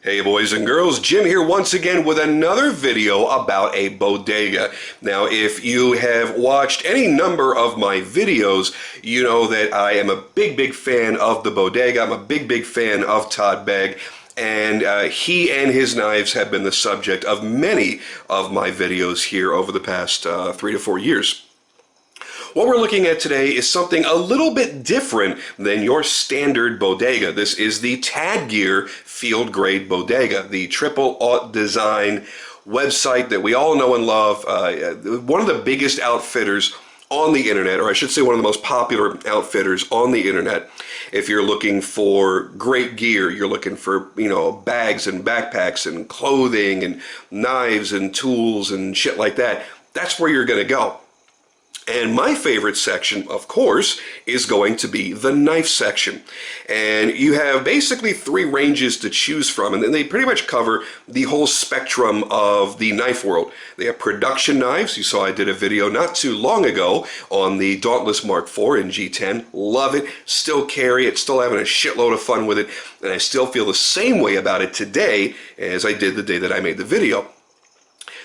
Hey boys and girls, Jim here once again with another video about a bodega. Now if you have watched any number of my videos, you know that I am a big fan of the bodega. I'm a big fan of Todd Begg, and he and his knives have been the subject of many of my videos here over the past 3 to 4 years. What we're looking at today is something a little bit different than your standard bodega. This is the Tadgear Field Grade Bodega, the triple aught design website that we all know and love. One of the biggest outfitters on the internet, or I should say one of the most popular outfitters on the internet. If you're looking for great gear, you're looking for, bags and backpacks and clothing and knives and tools and shit like that, that's where you're going to go. And my favorite section, of course, is going to be the knife section. And you have basically 3 ranges to choose from, and then they pretty much cover the whole spectrum of the knife world. They have production knives. You saw I did a video not too long ago on the Dauntless Mark IV in G10. Love it, still carry it, still having a shitload of fun with it, and I still feel the same way about it today as I did the day that I made the video.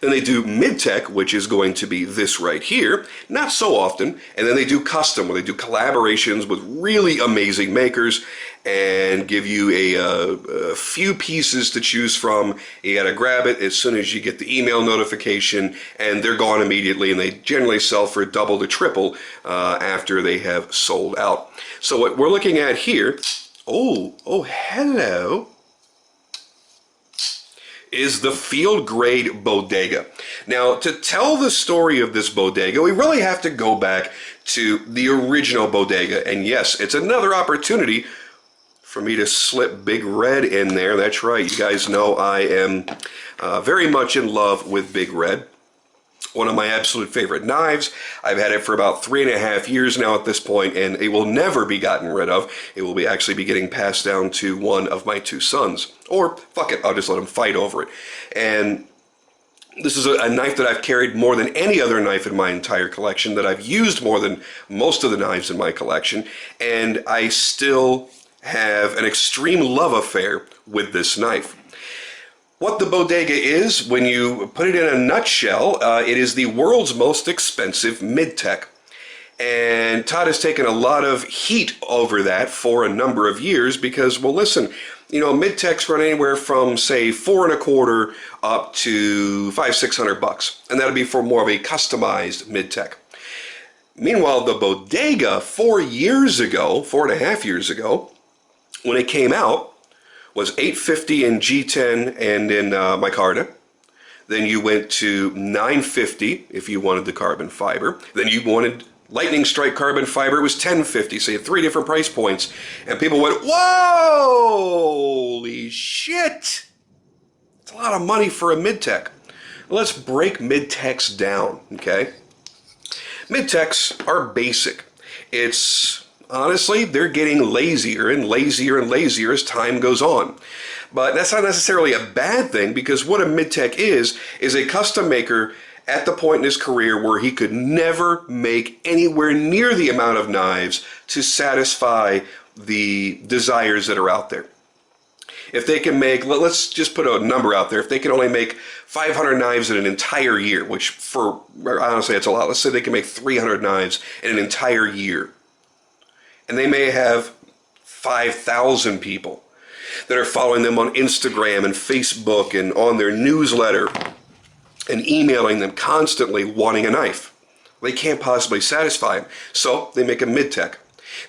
Then they do mid-tech, which is going to be this right here, not so often. And then they do custom, where they do collaborations with really amazing makers and give you a few pieces to choose from. You gotta grab it as soon as you get the email notification, and they're gone immediately, and they generally sell for double to triple after they have sold out. So what we're looking at here, oh hello, is the Field Grade Bodega. Now, to tell the story of this bodega, we really have to go back to the original bodega. And yes, it's another opportunity for me to slip Big Red in there. That's right, you guys know I am very much in love with Big Red. One of my absolute favorite knives. I've had it for about 3.5 years now at this point, and it will never be gotten rid of. It will be actually be getting passed down to one of my 2 sons. Or, fuck it, I'll just let them fight over it. And this is a knife that I've carried more than any other knife in my entire collection, that I've used more than most of the knives in my collection, and I still have an extreme love affair with this knife. What the bodega is, when you put it in a nutshell, it is the world's most expensive mid-tech. And Todd has taken a lot of heat over that for a number of years because, well, listen, mid-techs run anywhere from, say, $425 up to $500-600, and that'll be for more of a customized mid-tech. Meanwhile, the bodega 4.5 years ago, when it came out, was $850 in G10 and in micarta. Then you went to $950 if you wanted the carbon fiber. Then you wanted lightning strike carbon fiber, it was $1050. So you had 3 different price points. And people went, whoa, holy shit. It's a lot of money for a mid-tech. Let's break mid-techs down, okay? Mid-techs are basic. Honestly, they're getting lazier and lazier and lazier as time goes on. But that's not necessarily a bad thing, because what a mid-tech is a custom maker at the point in his career where he could never make anywhere near the amount of knives to satisfy the desires that are out there. If they can make, let's just put a number out there, if they can only make 500 knives in an entire year, which honestly it's a lot, let's say they can make 300 knives in an entire year. And they may have 5,000 people that are following them on Instagram and Facebook and on their newsletter and emailing them constantly wanting a knife. They can't possibly satisfy them. So they make a mid-tech.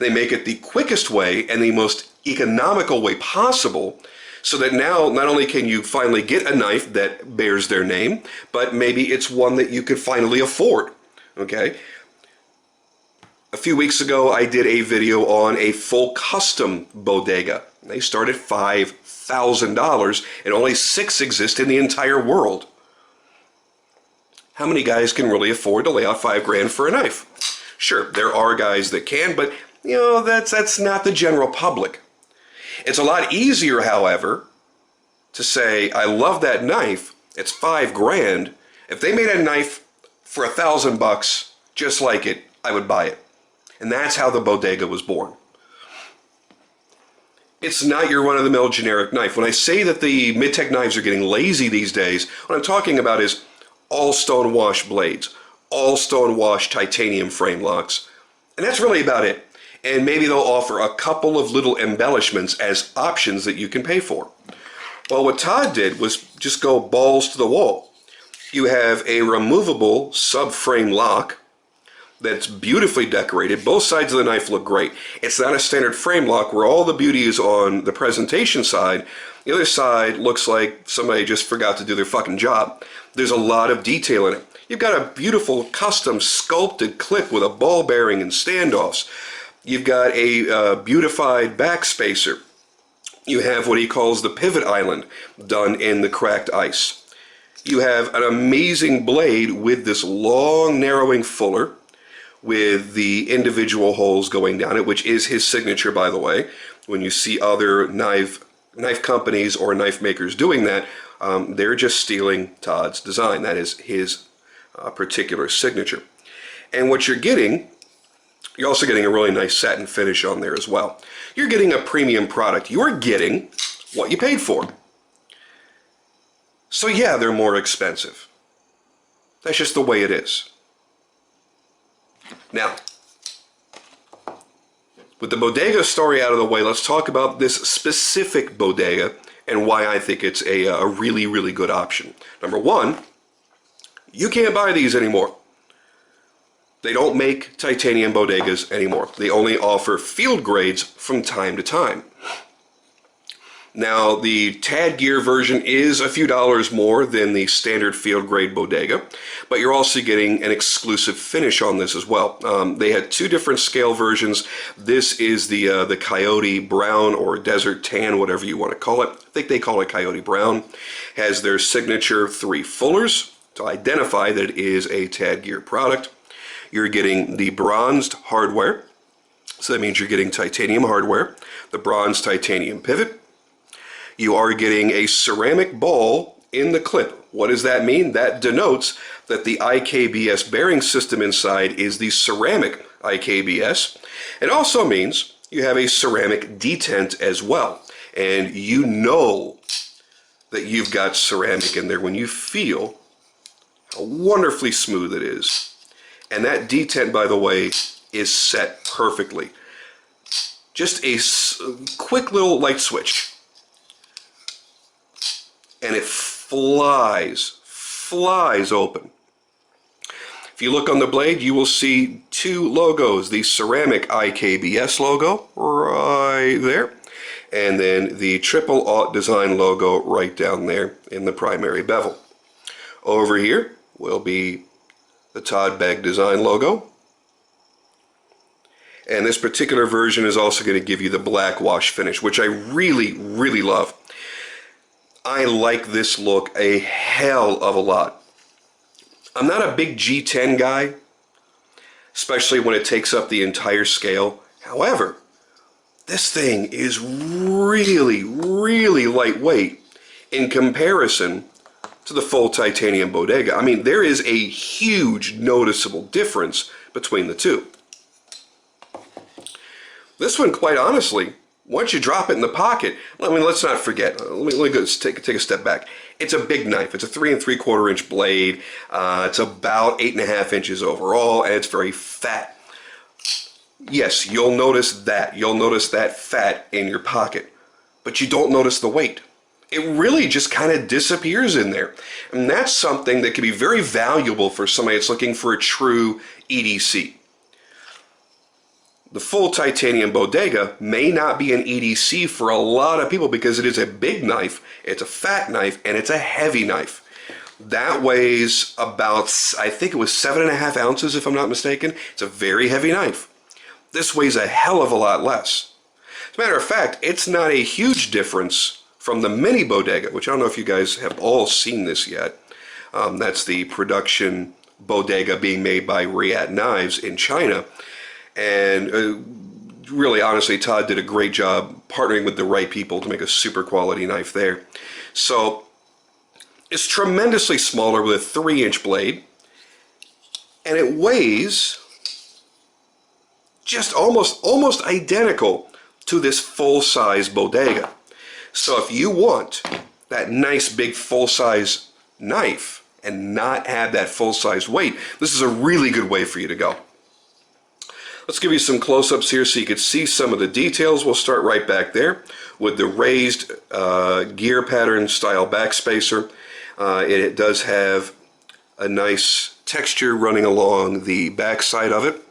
They make it the quickest way and the most economical way possible, so that now not only can you finally get a knife that bears their name, but maybe it's one that you could finally afford. Okay? A few weeks ago, I did a video on a full custom bodega. They start at $5,000, and only 6 exist in the entire world. How many guys can really afford to lay out $5 grand for a knife? Sure, there are guys that can, but that's not the general public. It's a lot easier, however, to say, I love that knife, it's $5 grand. If they made a knife for $1,000 just like it, I would buy it. And that's how the bodega was born. It's not your run-of-the-mill generic knife. When I say that the mid-tech knives are getting lazy these days, what I'm talking about is all stone wash blades, all stone wash titanium frame locks, and that's really about it. And maybe they'll offer a couple of little embellishments as options that you can pay for. Well, what Todd did was just go balls to the wall. You have a removable subframe lock that's beautifully decorated. Both sides of the knife look great. It's not a standard frame lock where all the beauty is on the presentation side. The other side looks like somebody just forgot to do their fucking job. There's a lot of detail in it. You've got a beautiful custom sculpted clip with a ball bearing and standoffs. You've got a beautified back spacer. You have what he calls the pivot island done in the cracked ice. You have an amazing blade with this long narrowing fuller with the individual holes going down it, which is his signature, by the way. When you see other knife companies or knife makers doing that, they're just stealing Todd's design. That is his particular signature. And what you're also getting a really nice satin finish on there as well. You're getting a premium product. You're getting what you paid for. So yeah, they're more expensive. That's just the way it is. Now, with the bodega story out of the way, let's talk about this specific bodega and why I think it's a really, really good option. Number one, you can't buy these anymore. They don't make titanium bodegas anymore. They only offer field grades from time to time. Now, the Tad Gear version is a few dollars more than the standard field grade bodega, but you're also getting an exclusive finish on this as well. They had two different scale versions. This is the Coyote Brown or Desert Tan, whatever you want to call it. I think they call it Coyote Brown. Has their signature 3 fullers to identify that it is a Tad Gear product. You're getting the bronzed hardware, so that means you're getting titanium hardware, the bronze titanium pivot. You are getting a ceramic ball in the clip. What does that mean? That denotes that the IKBS bearing system inside is the ceramic IKBS. It also means you have a ceramic detent as well. And you know that you've got ceramic in there when you feel how wonderfully smooth it is. And that detent, by the way, is set perfectly. Just a quick little light switch. And it flies open. If you look on the blade, you will see 2 logos. The ceramic IKBS logo right there, and then the Triple Aught Design logo right down there in the primary bevel. Over here will be the Todd Begg Design logo. And this particular version is also going to give you the black wash finish, which I really, really love. I like this look a hell of a lot. I'm not a big G10 guy, especially when it takes up the entire scale. However, this thing is really, really lightweight in comparison to the full titanium bodega. I mean, there is a huge noticeable difference between the two. This one, quite honestly, once you drop it in the pocket, I mean, let's not forget, let me go take a step back. It's a big knife. It's a 3 3/4 inch blade. It's about 8.5 inches overall, and it's very fat. Yes, you'll notice that. You'll notice that fat in your pocket, but you don't notice the weight. It really just kind of disappears in there. And that's something that can be very valuable for somebody that's looking for a true EDC. The full titanium bodega may not be an EDC for a lot of people because it is a big knife, it's a fat knife, and it's a heavy knife. That weighs about, I think it was 7.5 ounces if I'm not mistaken. It's a very heavy knife. This weighs a hell of a lot less. As a matter of fact, it's not a huge difference from the mini bodega, which I don't know if you guys have all seen this yet. That's the production bodega being made by Riyadh Knives in China. And really, honestly, Todd did a great job partnering with the right people to make a super quality knife there. So it's tremendously smaller with a 3-inch blade, and it weighs just almost identical to this full-size bodega. So if you want that nice big full-size knife and not add that full-size weight, this is a really good way for you to go. Let's give you some close-ups here so you can see some of the details. We'll start right back there with the raised gear pattern style backspacer. It does have a nice texture running along the back side of it.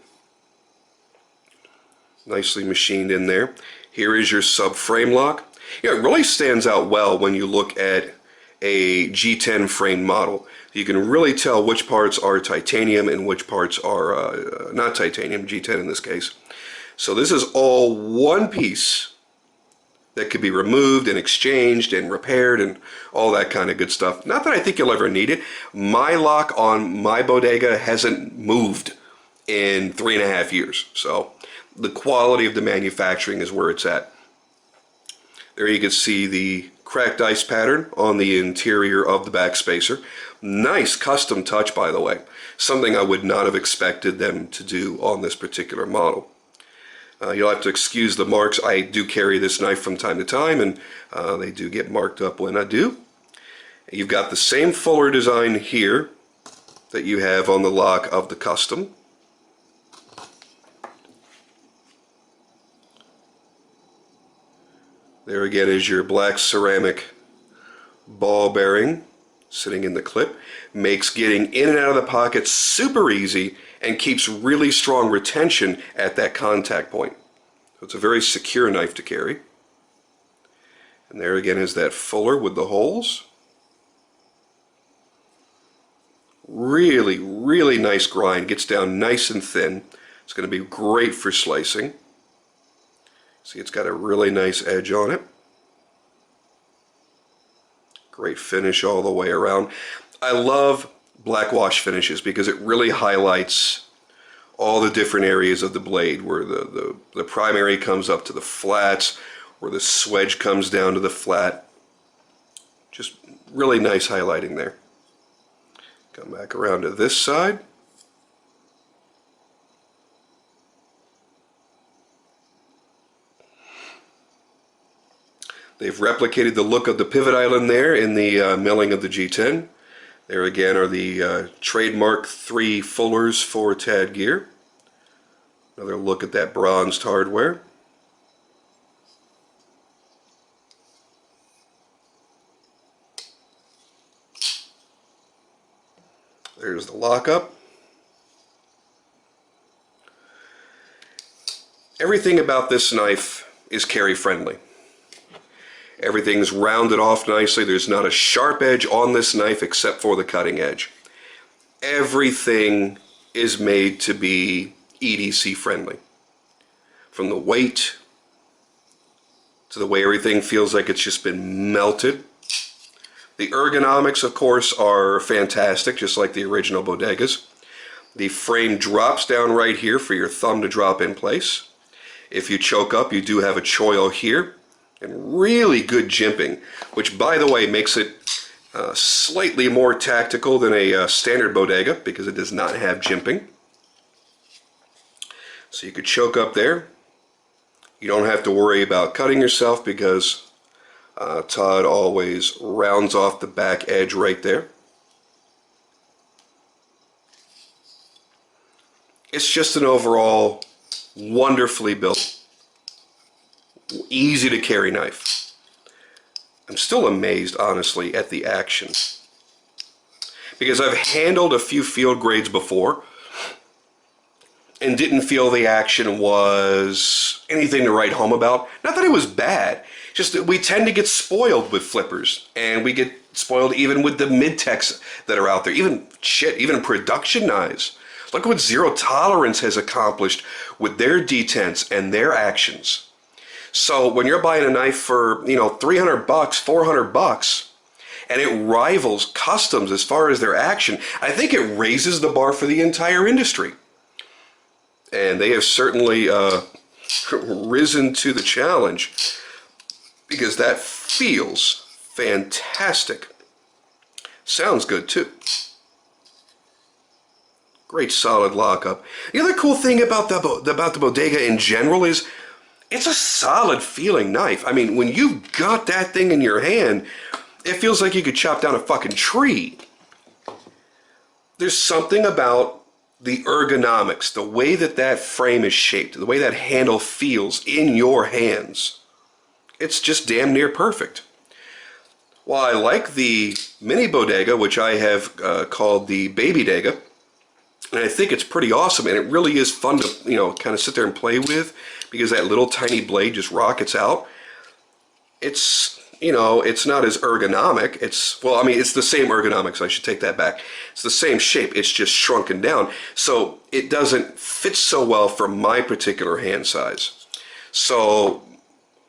Nicely machined in there. Here is your subframe lock. It really stands out well when you look at a G10 frame model. You can really tell which parts are titanium and which parts are not titanium, G10 in this case. So this is all one piece that could be removed and exchanged and repaired and all that kind of good stuff. Not that I think you'll ever need it. My lock on my bodega hasn't moved in 3.5 years. So the quality of the manufacturing is where it's at. There you can see the cracked ice pattern on the interior of the backspacer. Nice custom touch, by the way. Something I would not have expected them to do on this particular model. You'll have to excuse the marks. I do carry this knife from time to time, and they do get marked up when I do. You've got the same fuller design here that you have on the lock of the custom. There again is your black ceramic ball bearing sitting in the clip. Makes getting in and out of the pocket super easy and keeps really strong retention at that contact point. So it's a very secure knife to carry. And there again is that fuller with the holes. Really, really nice grind. Gets down nice and thin. It's going to be great for slicing. See, it's got a really nice edge on it. Great finish all the way around. I love black wash finishes because it really highlights all the different areas of the blade, where the primary comes up to the flats, where the swedge comes down to the flat. Just really nice highlighting there. Come back around to this side. They've replicated the look of the pivot island there in the milling of the G10. There again are the trademark 3 fullers for Tad gear. Another look at that bronzed hardware. There's the lockup. Everything about this knife is carry friendly. Everything's rounded off nicely. There's not a sharp edge on this knife except for the cutting edge. Everything is made to be EDC friendly. From the weight to the way everything feels like it's just been melted. The ergonomics, of course, are fantastic, just like the original bodegas. The frame drops down right here for your thumb to drop in place. If you choke up, you do have a choil here. And really good jimping, which, by the way, makes it slightly more tactical than a standard bodega because it does not have jimping. So you could choke up there. You don't have to worry about cutting yourself because Todd always rounds off the back edge right there. It's just an overall wonderfully built, easy to carry knife. I'm still amazed, honestly, at the action. Because I've handled a few field grades before and didn't feel the action was anything to write home about. Not that it was bad, just that we tend to get spoiled with flippers, and we get spoiled even with the mid-techs that are out there. Even production knives. Look what Zero Tolerance has accomplished with their detents and their actions. So when you're buying a knife for, $300, $400, and it rivals customs as far as their action, I think it raises the bar for the entire industry. And they have certainly risen to the challenge because that feels fantastic. Sounds good too. Great solid lockup. The other cool thing about the bodega in general is it's a solid feeling knife. I mean, when you've got that thing in your hand, it feels like you could chop down a fucking tree. There's something about the ergonomics, the way that that frame is shaped, the way that handle feels in your hands. It's just damn near perfect. While I like the mini bodega, which I have called the baby dega, and I think it's pretty awesome, and it really is fun to, you know, kind of sit there and play with, because that little tiny blade just rockets out. It's, you know, it's not as ergonomic. It's, well, I mean, it's the same ergonomics. I should take that back. It's the same shape. It's just shrunken down. So it doesn't fit so well for my particular hand size. So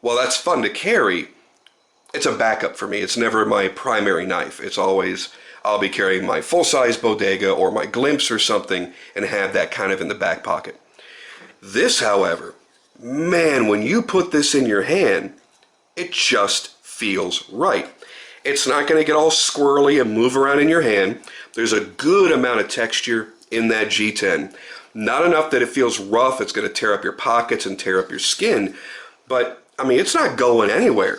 while that's fun to carry, it's a backup for me. It's never my primary knife. It's always, I'll be carrying my full-size bodega or my glimpse or something and have that kind of in the back pocket. This, however, man, when you put this in your hand, it just feels right. It's not going to get all squirrely and move around in your hand. There's a good amount of texture in that G10. Not enough that it feels rough. It's going to tear up your pockets and tear up your skin. But, I mean, it's not going anywhere.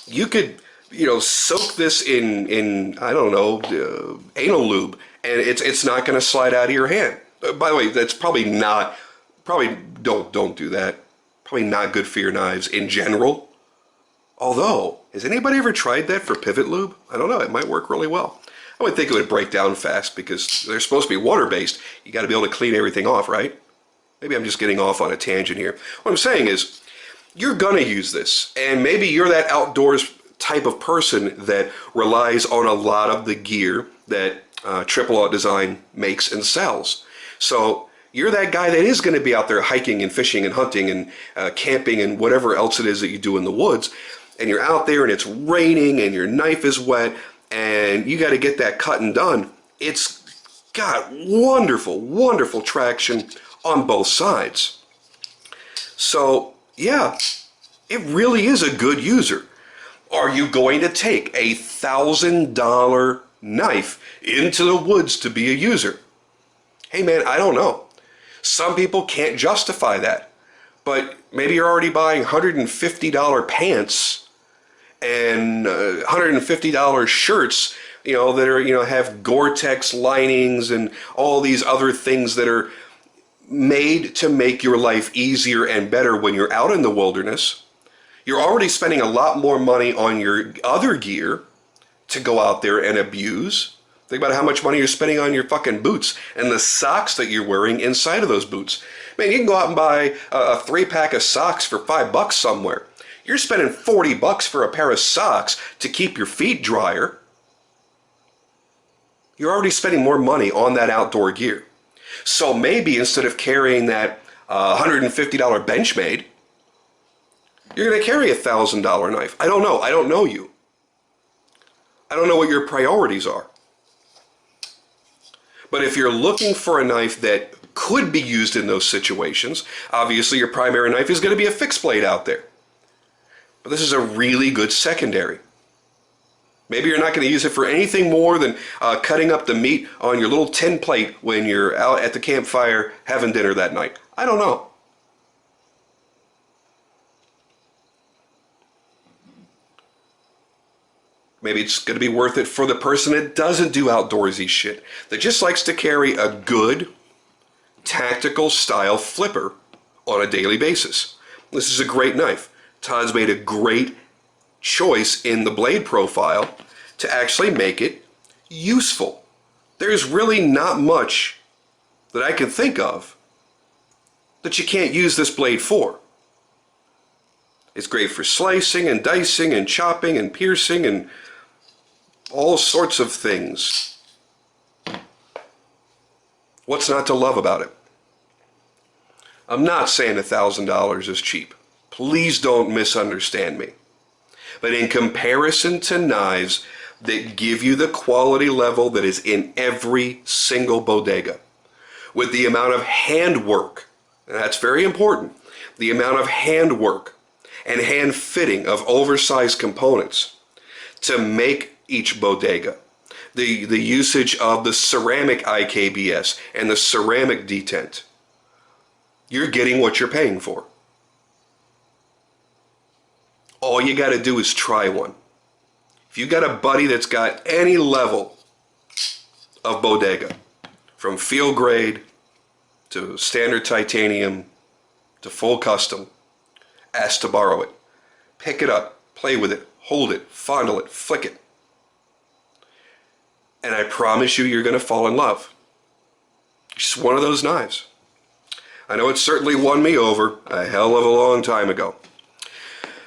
You could, you know, soak this in I don't know, anal lube, and it's not going to slide out of your hand. By the way, that's probably don't do that. Probably not good for your knives in general. Although, has anybody ever tried that for pivot lube? I don't know, it might work really well. I would think it would break down fast because they're supposed to be water-based. You got to be able to clean everything off, right? Maybe I'm just getting off on a tangent here. What I'm saying is, you're gonna use this, and maybe you're that outdoors type of person that relies on a lot of the gear that Triple Aught Design makes and sells. So you're that guy that is going to be out there hiking and fishing and hunting and camping and whatever else it is that you do in the woods, and you're out there and it's raining and your knife is wet and you got to get that cut and done. It's got wonderful, wonderful traction on both sides. So yeah, it really is a good user. Are you going to take a $1,000 knife into the woods to be a user? Hey man, I don't know. Some people can't justify that. But maybe you're already buying $150 pants and $150 shirts, you know, that are, you know, have Gore-Tex linings and all these other things that are made to make your life easier and better when you're out in the wilderness. You're already spending a lot more money on your other gear to go out there and abuse. Think about how much money you're spending on your fucking boots and the socks that you're wearing inside of those boots. Man, you can go out and buy a 3-pack of socks for $5 somewhere. You're spending $40 for a pair of socks to keep your feet drier. You're already spending more money on that outdoor gear. So maybe instead of carrying that $150 Benchmade, you're going to carry a $1,000 knife. I don't know. I don't know you. I don't know what your priorities are. But if you're looking for a knife that could be used in those situations, obviously your primary knife is going to be a fixed blade out there. But this is a really good secondary. Maybe you're not going to use it for anything more than cutting up the meat on your little tin plate when you're out at the campfire having dinner that night. I don't know. Maybe it's going to be worth it for the person that doesn't do outdoorsy shit, that just likes to carry a good, tactical style flipper on a daily basis. This is a great knife. Todd's made a great choice in the blade profile to actually make it useful. There's really not much that I can think of that you can't use this blade for. It's great for slicing and dicing and chopping and piercing and all sorts of things. What's not to love about it? I'm not saying $1,000 is cheap. Please don't misunderstand me. But in comparison to knives that give you the quality level that is in every single bodega, with the amount of handwork, and that's very important, the amount of handwork and hand fitting of oversized components to make each bodega, the usage of the ceramic IKBS and the ceramic detent, you're getting what you're paying for. All you got to do is try one. If you got a buddy that's got any level of Bodega, from field grade to standard titanium to full custom, ask to borrow it. Pick it up, play with it, hold it, fondle it, flick it. And I promise you, you're going to fall in love. Just one of those knives. I know it certainly won me over a hell of a long time ago.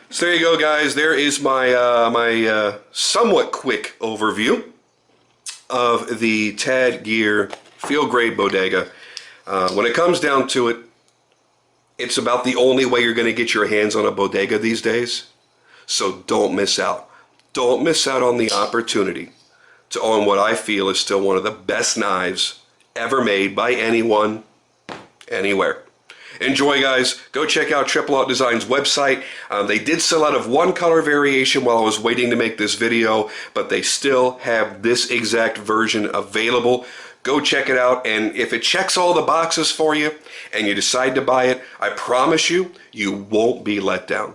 So there you go, guys. There is my somewhat quick overview of the Tad Gear Field Grade Bodega. When it comes down to it, it's about the only way you're going to get your hands on a Bodega these days. So don't miss out. Don't miss out on the opportunity to own what I feel is still one of the best knives ever made by anyone, anywhere. Enjoy, guys. Go check out Triple Out Design's website. They did sell out of one color variation while I was waiting to make this video, but they still have this exact version available. Go check it out, and if it checks all the boxes for you and you decide to buy it, I promise you, you won't be let down.